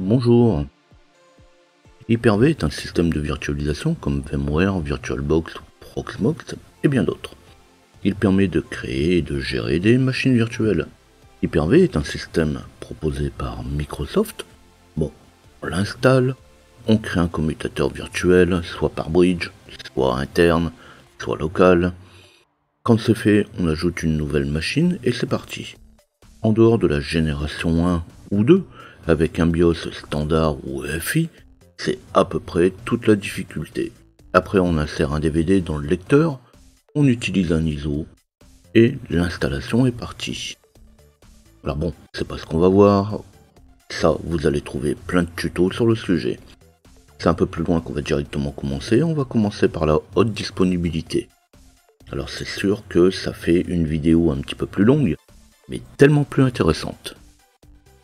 Bonjour. Hyper-V est un système de virtualisation comme VMware, VirtualBox, Proxmox et bien d'autres. Il permet de créer et de gérer des machines virtuelles. Hyper-V est un système proposé par Microsoft. Bon, on l'installe, on crée un commutateur virtuel, soit par bridge, soit interne, soit local. Quand c'est fait, on ajoute une nouvelle machine et c'est parti. En dehors de la génération 1 ou 2, avec un BIOS standard ou EFI, c'est à peu près toute la difficulté. Après on insère un DVD dans le lecteur, on utilise un ISO, et l'installation est partie. Alors bon, c'est pas ce qu'on va voir, ça vous allez trouver plein de tutos sur le sujet. C'est un peu plus loin qu'on va directement commencer, on va commencer par la haute disponibilité. Alors c'est sûr que ça fait une vidéo un petit peu plus longue, mais tellement plus intéressante.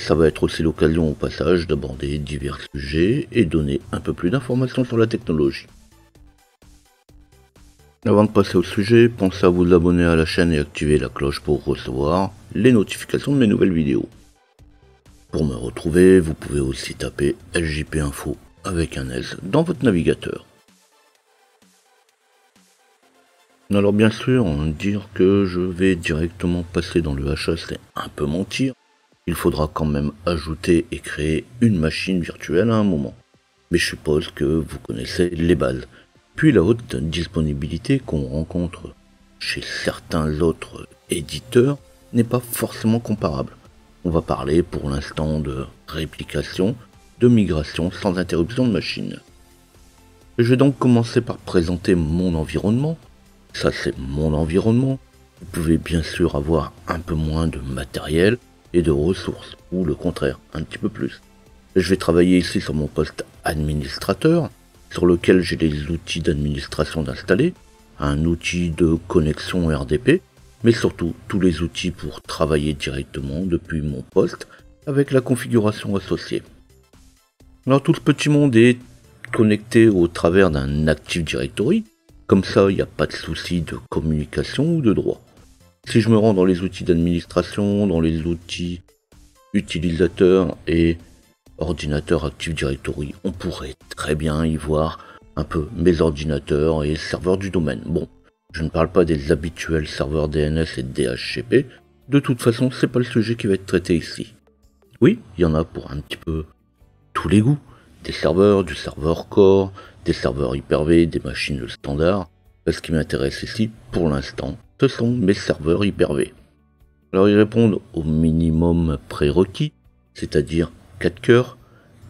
Ça va être aussi l'occasion au passage d'aborder divers sujets et donner un peu plus d'informations sur la technologie. Avant de passer au sujet, pensez à vous abonner à la chaîne et activer la cloche pour recevoir les notifications de mes nouvelles vidéos. Pour me retrouver, vous pouvez aussi taper LJP Info avec un S dans votre navigateur. Alors bien sûr, dire que je vais directement passer dans le HA, c'est un peu mentir. Il faudra quand même ajouter et créer une machine virtuelle à un moment. Mais je suppose que vous connaissez les bases. Puis la haute disponibilité qu'on rencontre chez certains autres éditeurs n'est pas forcément comparable. On va parler pour l'instant de réplication, de migration sans interruption de machine. Je vais donc commencer par présenter mon environnement. Ça c'est mon environnement. Vous pouvez bien sûr avoir un peu moins de matériel et de ressources, ou le contraire, un petit peu plus. Je vais travailler ici sur mon poste administrateur, sur lequel j'ai les outils d'administration d'installer, un outil de connexion RDP, mais surtout tous les outils pour travailler directement depuis mon poste avec la configuration associée. Alors tout ce petit monde est connecté au travers d'un Active Directory, comme ça il n'y a pas de souci de communication ou de droit. Si je me rends dans les outils d'administration, dans les outils utilisateurs et ordinateurs Active Directory, on pourrait très bien y voir un peu mes ordinateurs et serveurs du domaine. Bon, je ne parle pas des habituels serveurs DNS et DHCP, de toute façon c'est pas le sujet qui va être traité ici. Oui, il y en a pour un petit peu tous les goûts, des serveurs, du serveur core, des serveurs Hyper-V, des machines standard. Ce qui m'intéresse ici, pour l'instant, ce sont mes serveurs Hyper-V. Alors ils répondent au minimum prérequis, c'est-à-dire 4 cœurs,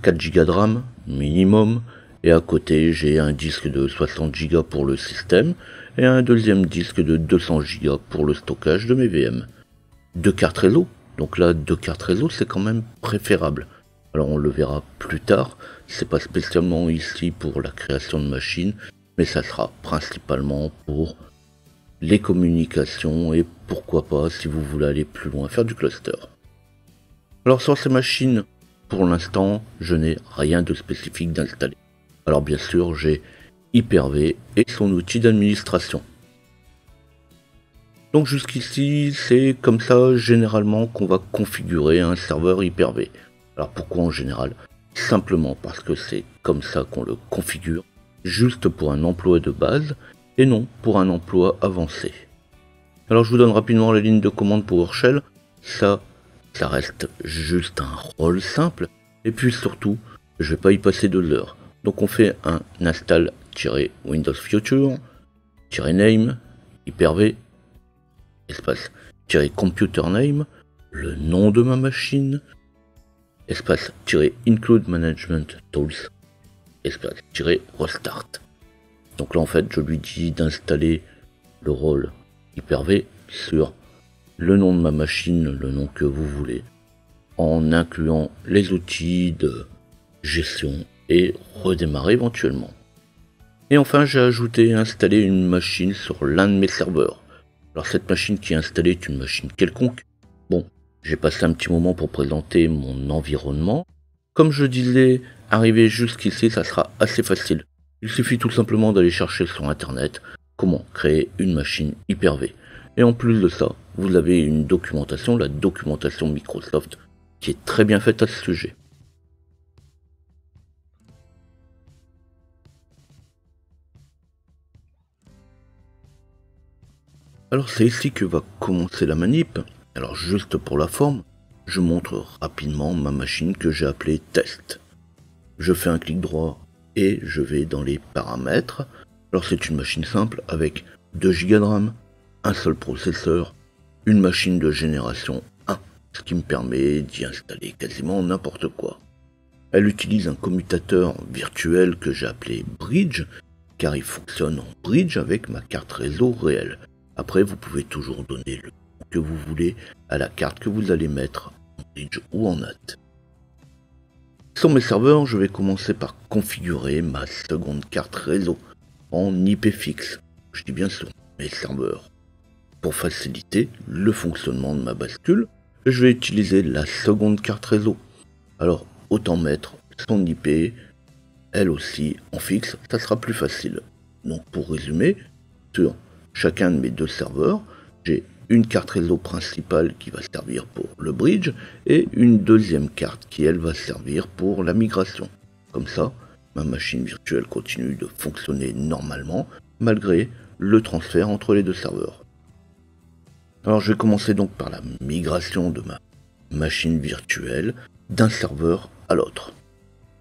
4 Go de RAM minimum, et à côté j'ai un disque de 60 Go pour le système, et un deuxième disque de 200 Go pour le stockage de mes VM. 2 cartes réseau, donc là 2 cartes réseau c'est quand même préférable. Alors on le verra plus tard, c'est pas spécialement ici pour la création de machines, mais ça sera principalement pour les communications et pourquoi pas si vous voulez aller plus loin faire du cluster. Alors sur ces machines, pour l'instant, je n'ai rien de spécifique d'installé. Alors bien sûr, j'ai Hyper-V et son outil d'administration. Donc jusqu'ici, c'est comme ça généralement qu'on va configurer un serveur Hyper-V. Alors pourquoi en général? Simplement parce que c'est comme ça qu'on le configure, juste pour un emploi de base, et non pour un emploi avancé. Alors je vous donne rapidement la ligne de commande PowerShell, ça reste juste un rôle simple, et puis surtout, je vais pas y passer 2 heures. Donc on fait un install-Windows Future, -name, Hyper-V, espace -computer name, le nom de ma machine, espace -include management tools, espace -restart. Donc là en fait je lui dis d'installer le rôle Hyper-V sur le nom de ma machine, le nom que vous voulez, en incluant les outils de gestion et redémarrer éventuellement. Et enfin j'ai ajouté et installé une machine sur l'un de mes serveurs. Alors cette machine qui est installée est une machine quelconque. Bon, j'ai passé un petit moment pour présenter mon environnement. Comme je disais, arriver jusqu'ici ça sera assez facile. Il suffit tout simplement d'aller chercher sur internet comment créer une machine Hyper-V. Et en plus de ça, vous avez une documentation, la documentation Microsoft, qui est très bien faite à ce sujet. Alors c'est ici que va commencer la manip. Alors juste pour la forme, je montre rapidement ma machine que j'ai appelée test. Je fais un clic droit et je vais dans les paramètres. Alors c'est une machine simple avec 2 Go de RAM, un seul processeur, une machine de génération 1, ce qui me permet d'y installer quasiment n'importe quoi. Elle utilise un commutateur virtuel que j'ai appelé Bridge, car il fonctionne en bridge avec ma carte réseau réelle. Après, vous pouvez toujours donner le nom que vous voulez à la carte que vous allez mettre en bridge ou en NAT. Sur mes serveurs, je vais commencer par configurer ma seconde carte réseau en IP fixe. Je dis bien sur mes serveurs. Pour faciliter le fonctionnement de ma bascule, je vais utiliser la seconde carte réseau. Alors, autant mettre son IP, elle aussi, en fixe, ça sera plus facile. Donc pour résumer, sur chacun de mes 2 serveurs, j'ai une carte réseau principale qui va servir pour le bridge et une deuxième carte qui, elle, va servir pour la migration. Comme ça, ma machine virtuelle continue de fonctionner normalement malgré le transfert entre les 2 serveurs. Alors je vais commencer donc par la migration de ma machine virtuelle d'un serveur à l'autre.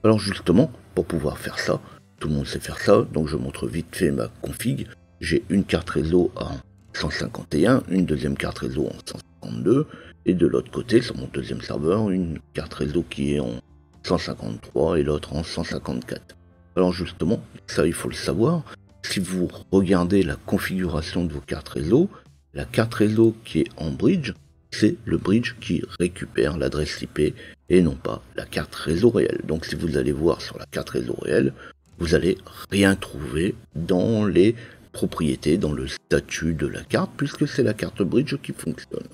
Alors justement, pour pouvoir faire ça, tout le monde sait faire ça, donc je montre vite fait ma config. J'ai une carte réseau en 151, une deuxième carte réseau en 152, et de l'autre côté, sur mon deuxième serveur, une carte réseau qui est en 153 et l'autre en 154. Alors justement, ça il faut le savoir, si vous regardez la configuration de vos cartes réseau, la carte réseau qui est en bridge, c'est le bridge qui récupère l'adresse IP et non pas la carte réseau réelle. Donc si vous allez voir sur la carte réseau réelle, vous allez rien trouver dans les propriétés, dans le statut de la carte, puisque c'est la carte bridge qui fonctionne.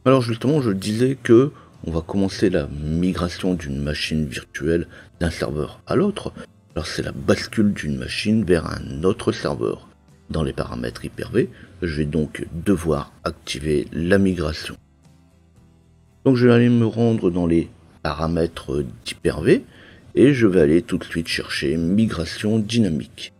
Alors justement, je disais que on va commencer la migration d'une machine virtuelle d'un serveur à l'autre. Alors c'est la bascule d'une machine vers un autre serveur. Dans les paramètres Hyper-V, je vais donc devoir activer la migration. Donc je vais aller me rendre dans les paramètres d'Hyper-V et je vais aller tout de suite chercher migration dynamique.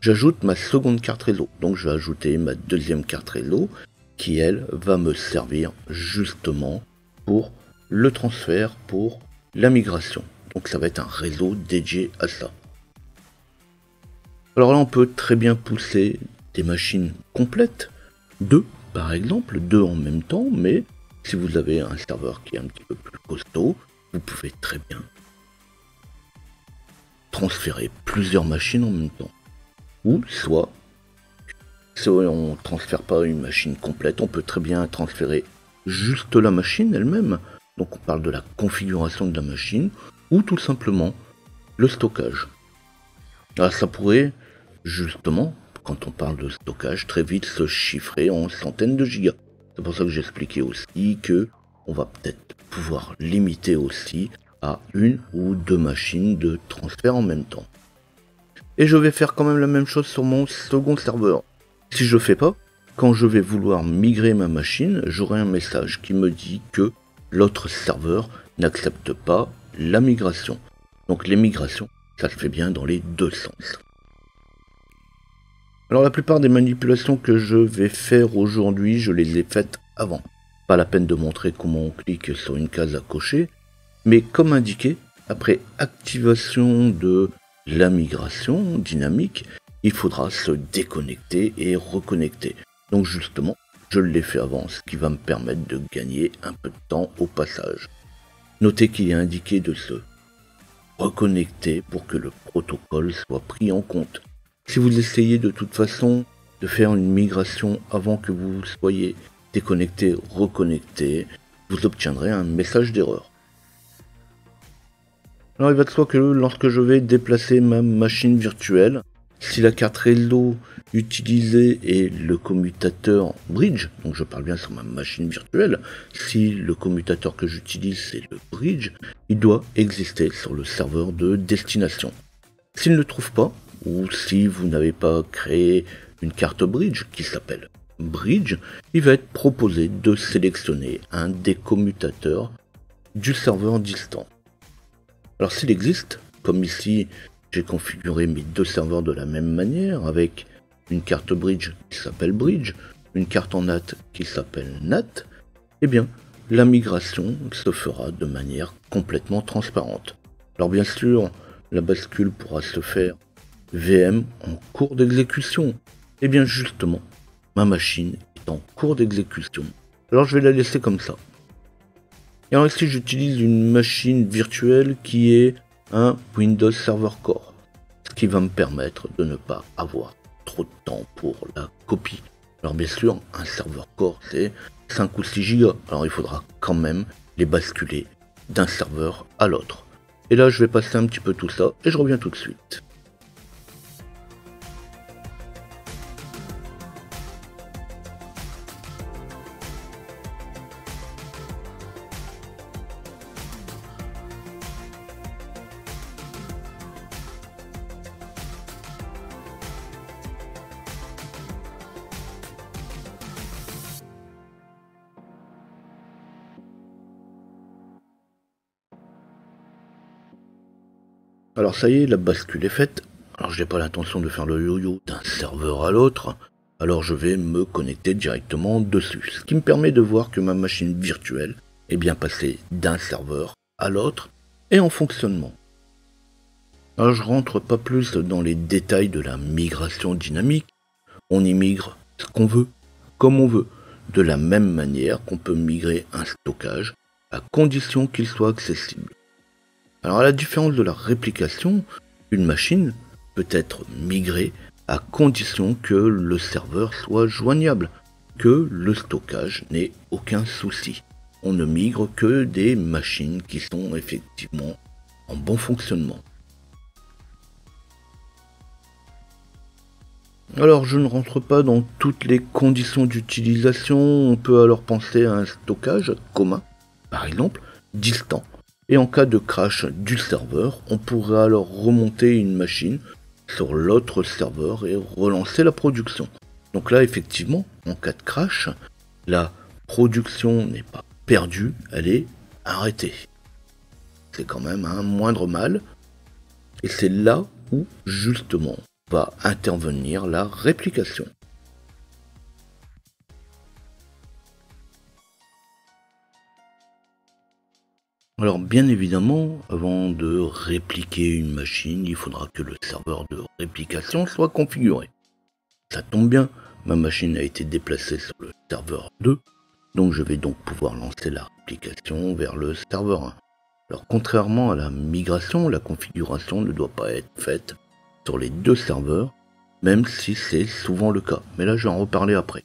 J'ajoute ma seconde carte réseau, donc je vais ajouter ma deuxième carte réseau qui elle va me servir justement pour le transfert, pour la migration. Donc ça va être un réseau dédié à ça. Alors là on peut très bien pousser des machines complètes, 2 par exemple, 2 en même temps, mais si vous avez un serveur qui est un petit peu plus costaud, vous pouvez très bien transférer plusieurs machines en même temps. Ou soit, si on ne transfère pas une machine complète, on peut très bien transférer juste la machine elle-même. Donc on parle de la configuration de la machine, ou tout simplement le stockage. Alors ça pourrait justement, quand on parle de stockage, très vite se chiffrer en centaines de gigas. C'est pour ça que j'expliquais aussi que on va peut-être pouvoir limiter aussi à 1 ou 2 machines de transfert en même temps. Et je vais faire quand même la même chose sur mon second serveur. Si je fais pas, quand je vais vouloir migrer ma machine, j'aurai un message qui me dit que l'autre serveur n'accepte pas la migration. Donc les migrations, ça se fait bien dans les 2 sens. Alors la plupart des manipulations que je vais faire aujourd'hui, je les ai faites avant. Pas la peine de montrer comment on clique sur une case à cocher, mais comme indiqué, après activation de la migration dynamique, il faudra se déconnecter et reconnecter. Donc justement, je l'ai fait avant, ce qui va me permettre de gagner un peu de temps au passage. Notez qu'il est indiqué de se reconnecter pour que le protocole soit pris en compte. Si vous essayez de toute façon de faire une migration avant que vous soyez déconnecté, reconnecté, vous obtiendrez un message d'erreur. Alors il va de soi que lorsque je vais déplacer ma machine virtuelle, si la carte réseau utilisée est le commutateur bridge, donc je parle bien sur ma machine virtuelle, si le commutateur que j'utilise c'est le bridge, il doit exister sur le serveur de destination. S'il ne le trouve pas, ou si vous n'avez pas créé une carte bridge qui s'appelle bridge, il va être proposé de sélectionner un des commutateurs du serveur distant. Alors s'il existe, comme ici j'ai configuré mes 2 serveurs de la même manière avec une carte bridge qui s'appelle bridge, une carte en NAT qui s'appelle NAT, eh bien, la migration se fera de manière complètement transparente. Alors bien sûr, la bascule pourra se faire VM en cours d'exécution. Eh bien justement, ma machine est en cours d'exécution. Alors je vais la laisser comme ça. Et alors ici, j'utilise une machine virtuelle qui est un Windows Server Core, ce qui va me permettre de ne pas avoir trop de temps pour la copie. Alors bien sûr, un serveur core c'est 5 ou 6 gigas, alors il faudra quand même les basculer d'un serveur à l'autre. Et là je vais passer un petit peu tout ça et je reviens tout de suite. Alors ça y est, la bascule est faite. Alors j'ai pas l'intention de faire le yo-yo d'un serveur à l'autre, alors je vais me connecter directement dessus, ce qui me permet de voir que ma machine virtuelle est bien passée d'un serveur à l'autre et en fonctionnement. Alors je rentre pas plus dans les détails de la migration dynamique, on y migre ce qu'on veut, comme on veut, de la même manière qu'on peut migrer un stockage à condition qu'il soit accessible. Alors à la différence de la réplication, une machine peut être migrée à condition que le serveur soit joignable, que le stockage n'ait aucun souci. On ne migre que des machines qui sont effectivement en bon fonctionnement. Alors je ne rentre pas dans toutes les conditions d'utilisation, on peut alors penser à un stockage commun, par exemple distant. Et en cas de crash du serveur, on pourrait alors remonter une machine sur l'autre serveur et relancer la production. Donc là, effectivement, en cas de crash, la production n'est pas perdue, elle est arrêtée. C'est quand même un moindre mal. Et c'est là où, justement, va intervenir la réplication. Alors bien évidemment, avant de répliquer une machine, il faudra que le serveur de réplication soit configuré. Ça tombe bien, ma machine a été déplacée sur le serveur 2, donc je vais donc pouvoir lancer la réplication vers le serveur 1. Alors contrairement à la migration, la configuration ne doit pas être faite sur les deux serveurs, même si c'est souvent le cas. Mais là je vais en reparler après.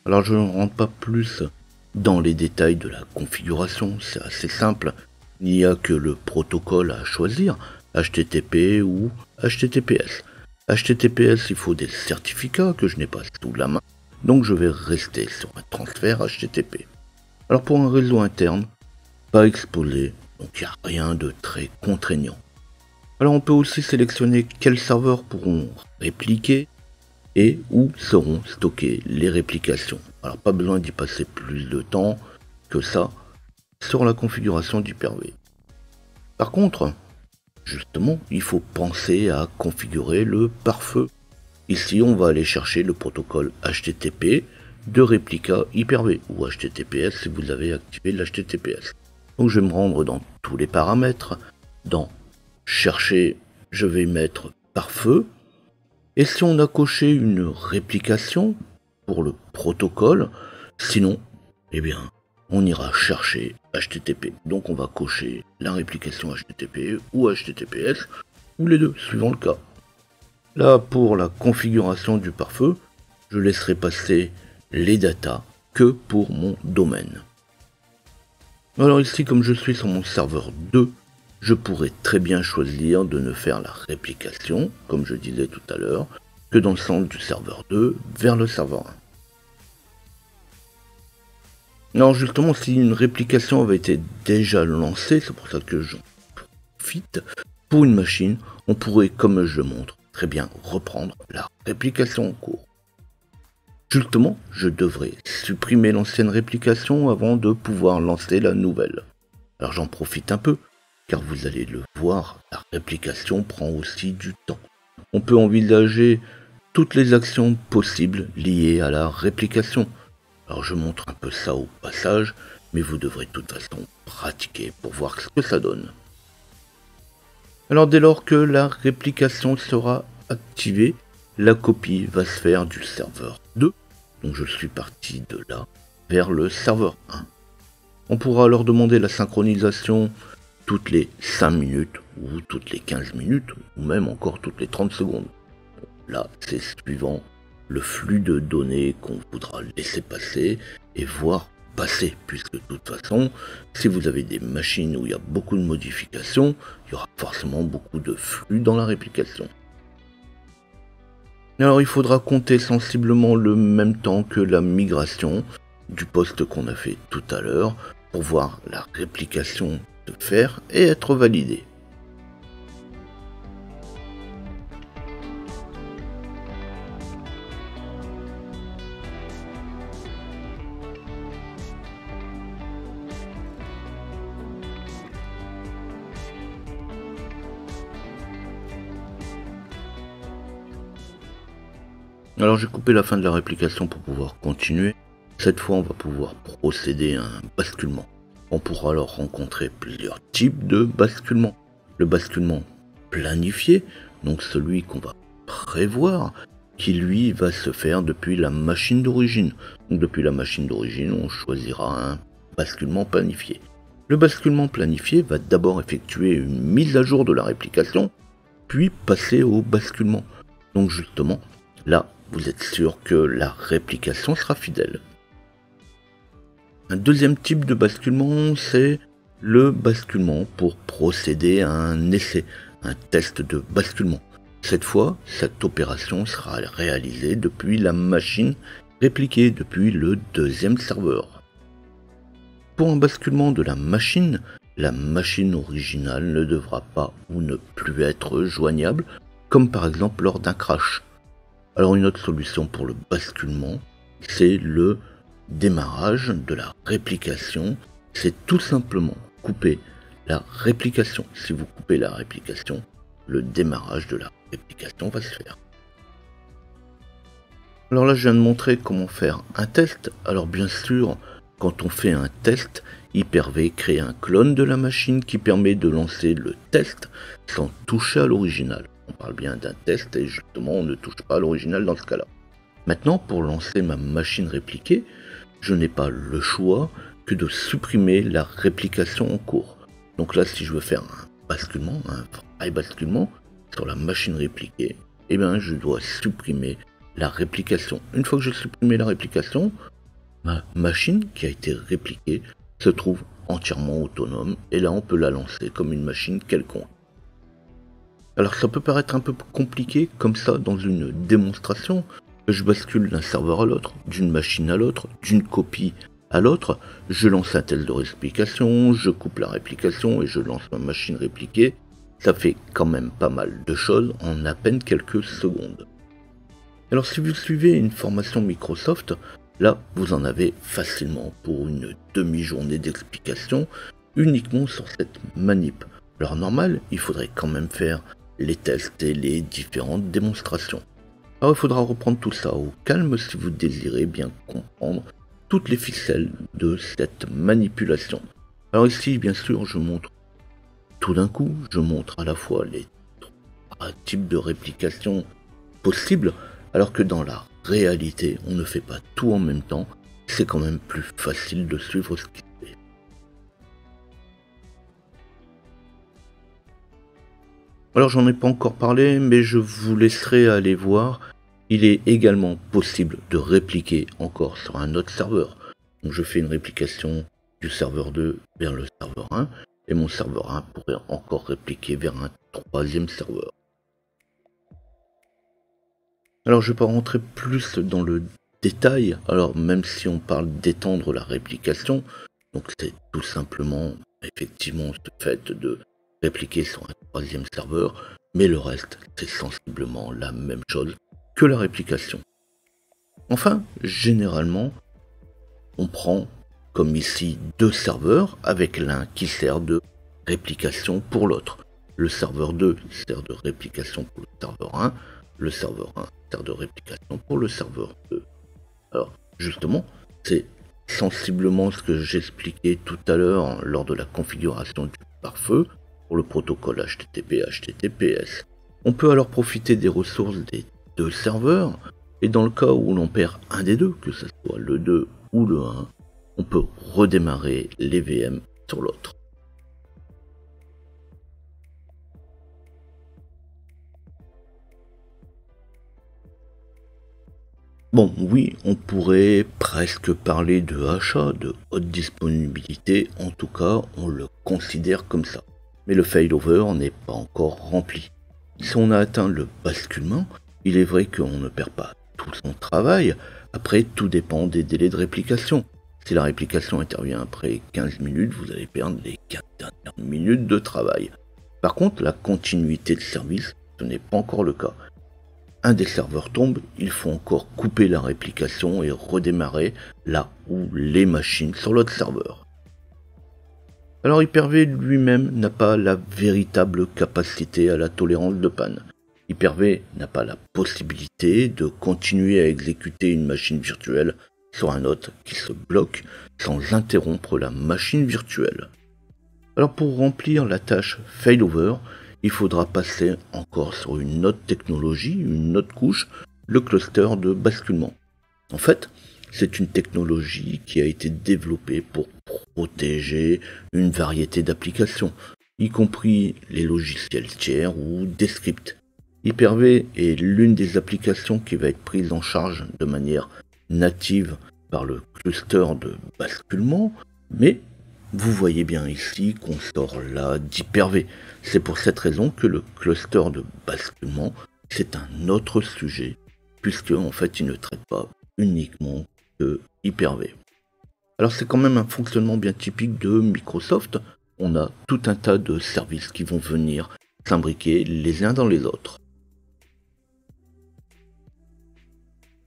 Alors je ne rentre pas plus dans les détails de la configuration, c'est assez simple, il n'y a que le protocole à choisir, HTTP ou HTTPS. HTTPS, il faut des certificats que je n'ai pas sous la main, donc je vais rester sur un transfert HTTP. Alors pour un réseau interne, pas exposé, donc il n'y a rien de très contraignant. Alors on peut aussi sélectionner quels serveurs pourront répliquer, et où seront stockées les réplications. Alors pas besoin d'y passer plus de temps que ça sur la configuration d'Hyper-V. Par contre, justement, il faut penser à configurer le pare-feu. Ici, on va aller chercher le protocole HTTP de réplica Hyper-V ou HTTPS si vous avez activé l'HTTPS. Donc je vais me rendre dans tous les paramètres, dans chercher, je vais mettre pare-feu. Et si on a coché une réplication pour le protocole, sinon, eh bien, on ira chercher HTTP. Donc on va cocher la réplication HTTP ou HTTPS, ou les deux, suivant le cas. Là, pour la configuration du pare-feu, je laisserai passer les datas que pour mon domaine. Alors ici, comme je suis sur mon serveur 2, je pourrais très bien choisir de ne faire la réplication, comme je disais tout à l'heure, que dans le sens du serveur 2 vers le serveur 1. Alors justement, si une réplication avait été déjà lancée, c'est pour ça que j'en profite, pour une machine, on pourrait, comme je le montre, très bien reprendre la réplication en cours. Justement, je devrais supprimer l'ancienne réplication avant de pouvoir lancer la nouvelle. Alors j'en profite un peu, car vous allez le voir, la réplication prend aussi du temps. On peut envisager toutes les actions possibles liées à la réplication. Alors je montre un peu ça au passage, mais vous devrez de toute façon pratiquer pour voir ce que ça donne. Alors dès lors que la réplication sera activée, la copie va se faire du serveur 2, donc je suis parti de là, vers le serveur 1. On pourra alors demander la synchronisation toutes les 5 minutes, ou toutes les 15 minutes, ou même encore toutes les 30 secondes. Là, c'est suivant le flux de données qu'on voudra laisser passer et voir passer, puisque de toute façon, si vous avez des machines où il y a beaucoup de modifications, il y aura forcément beaucoup de flux dans la réplication. Alors il faudra compter sensiblement le même temps que la migration du poste qu'on a fait tout à l'heure pour voir la réplication se faire et être validée. Alors j'ai coupé la fin de la réplication pour pouvoir continuer. Cette fois on va pouvoir procéder à un basculement. On pourra alors rencontrer plusieurs types de basculements. Le basculement planifié, donc celui qu'on va prévoir, qui lui va se faire depuis la machine d'origine. Donc depuis la machine d'origine, on choisira un basculement planifié. Le basculement planifié va d'abord effectuer une mise à jour de la réplication, puis passer au basculement. Donc justement, là, vous êtes sûr que la réplication sera fidèle. Un deuxième type de basculement, c'est le basculement pour procéder à un essai, un test de basculement. Cette fois, cette opération sera réalisée depuis la machine répliquée, depuis le deuxième serveur. Pour un basculement de la machine originale ne devra pas ou ne plus être joignable, comme par exemple lors d'un crash. Alors une autre solution pour le basculement, c'est le démarrage de la réplication. C'est tout simplement couper la réplication. Si vous coupez la réplication, le démarrage de la réplication va se faire. Alors là, je viens de montrer comment faire un test. Alors bien sûr, quand on fait un test, Hyper-V crée un clone de la machine qui permet de lancer le test sans toucher à l'original. On parle bien d'un test et justement on ne touche pas à l'original dans ce cas-là. Maintenant, pour lancer ma machine répliquée, je n'ai pas le choix que de supprimer la réplication en cours. Donc là, si je veux faire un basculement, un vrai basculement sur la machine répliquée, eh bien je dois supprimer la réplication. Une fois que j'ai supprimé la réplication, ma machine qui a été répliquée se trouve entièrement autonome et là on peut la lancer comme une machine quelconque. Alors ça peut paraître un peu compliqué comme ça dans une démonstration, que je bascule d'un serveur à l'autre, d'une machine à l'autre, d'une copie à l'autre, je lance un test de réplication, je coupe la réplication et je lance ma machine répliquée. Ça fait quand même pas mal de choses en à peine quelques secondes. Alors si vous suivez une formation Microsoft, là vous en avez facilement pour une demi-journée d'explication uniquement sur cette manip. Alors normal, il faudrait quand même faire les tests et les différentes démonstrations. Alors il faudra reprendre tout ça au calme si vous désirez bien comprendre toutes les ficelles de cette manipulation. Alors ici, bien sûr, je montre tout d'un coup, je montre à la fois les trois types de réplication possibles, alors que dans la réalité, on ne fait pas tout en même temps. C'est quand même plus facile de suivre ce qui se fait. Alors j'en ai pas encore parlé, mais je vous laisserai aller voir. Il est également possible de répliquer encore sur un autre serveur. Donc je fais une réplication du serveur 2 vers le serveur 1, et mon serveur 1 pourrait encore répliquer vers un troisième serveur. Alors je vais pas rentrer plus dans le détail, alors même si on parle d'étendre la réplication, donc c'est tout simplement effectivement ce fait de répliquer sur un troisième serveur, mais le reste c'est sensiblement la même chose que la réplication. Enfin, généralement, on prend, comme ici, deux serveurs avec l'un qui sert de réplication pour l'autre. Le serveur 2 sert de réplication pour le serveur 1, le serveur 1 sert de réplication pour le serveur 2. Alors, justement, c'est sensiblement ce que j'expliquais tout à l'heure lors de la configuration du pare-feu pour le protocole HTTP/HTTPS. On peut alors profiter des ressources des deux serveurs, et dans le cas où l'on perd un des deux, que ce soit le 2 ou le 1, on peut redémarrer les VM sur l'autre. Bon, oui, on pourrait presque parler de achat, de haute disponibilité, en tout cas, on le considère comme ça. Mais le failover n'est pas encore rempli. Si on a atteint le basculement, il est vrai qu'on ne perd pas tout son travail. Après, tout dépend des délais de réplication. Si la réplication intervient après 15 minutes, vous allez perdre les 15 dernières minutes de travail. Par contre, la continuité de service, ce n'est pas encore le cas. Un des serveurs tombe, il faut encore couper la réplication et redémarrer là où les machines sur l'autre serveur. Alors Hyper-V lui-même n'a pas la véritable capacité à la tolérance de panne. Hyper-V n'a pas la possibilité de continuer à exécuter une machine virtuelle sur un autre qui se bloque sans interrompre la machine virtuelle. Alors pour remplir la tâche failover, il faudra passer encore sur une autre technologie, une autre couche, le cluster de basculement. En fait, c'est une technologie qui a été développée pour protéger une variété d'applications, y compris les logiciels tiers ou des scripts. Hyper-V est l'une des applications qui va être prise en charge de manière native par le cluster de basculement, mais vous voyez bien ici qu'on sort là d'Hyper-V. C'est pour cette raison que le cluster de basculement, c'est un autre sujet, puisque en fait il ne traite pas uniquement que Hyper-V. Alors c'est quand même un fonctionnement bien typique de Microsoft. On a tout un tas de services qui vont venir s'imbriquer les uns dans les autres.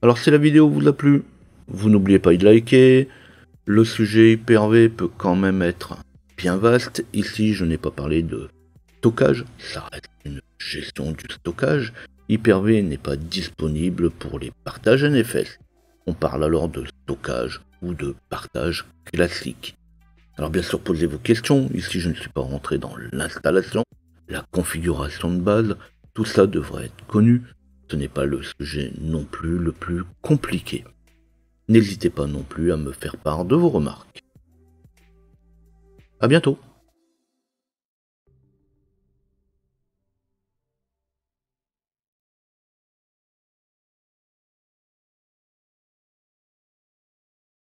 Alors si la vidéo vous a plu, vous n'oubliez pas de liker. Le sujet Hyper-V peut quand même être bien vaste. Ici, je n'ai pas parlé de stockage, ça reste une gestion du stockage. Hyper-V n'est pas disponible pour les partages NFS. On parle alors de stockage ou de partage classique. Alors bien sûr, posez vos questions. Ici, je ne suis pas rentré dans l'installation, la configuration de base. Tout ça devrait être connu. Ce n'est pas le sujet non plus le plus compliqué. N'hésitez pas non plus à me faire part de vos remarques. À bientôt.